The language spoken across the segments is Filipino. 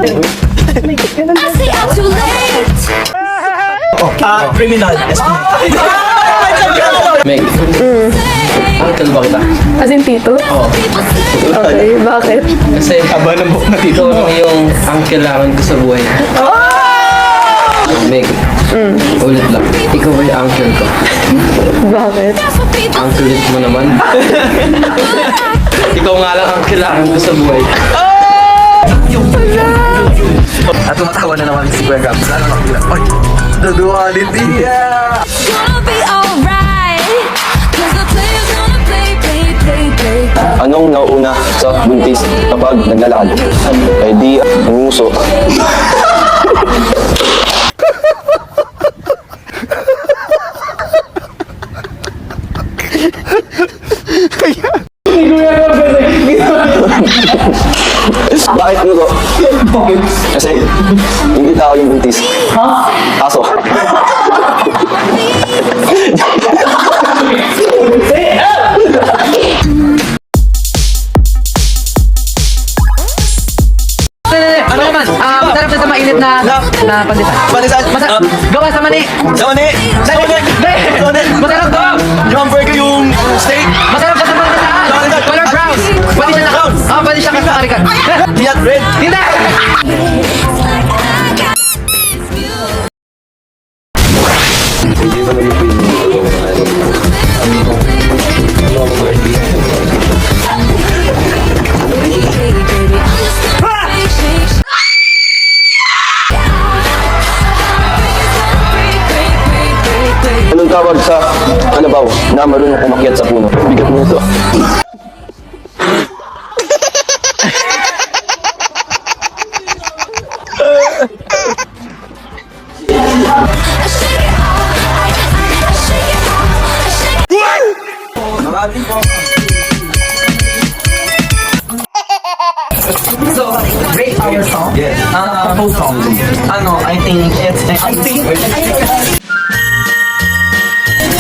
stay out too late. Criminal. Meg, uncle ba kita? As in, tito? Oo. Okay, bakit? Kasi Aba ng buhok na dito. ikaw lang yung ang kailangan ko sa buhay. Meg, ulit lang. Ikaw ay uncle ko. Bakit? Ang kulit mo naman. Ikaw nga lang ang kailangan ko sa buhay. At tumatawa na naman si Kuya Gabs. Ano nakikita? Ay! The duality! Yeah! Gonna be alright. 'Cause the players gonna play. Anong nauuna sa buntis kapag naglalakad? Eh di, nguso. Bakit nguso? Kasi hindi tao yung buntis. Aso. Ano naman? Masarap na sa mainit na pandesal. Panisan! Gawa sa mani. Sa mani! Sa mani! Masarap to. Yung hamburger yung steak! Masarap to sa pandesal. Color brown. Pwede siya na. Pwede siya kasarikan. Fiat red! Hindi! Anong tawag sa kalabaw na marunong umakyat sa puno? Bigat mo ito. So, rate our song. Yes. Compose song. Ano, I think it's...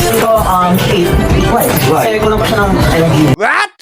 Ito, 8. Why? Why? Kasi kulang pa siya ng energy. What?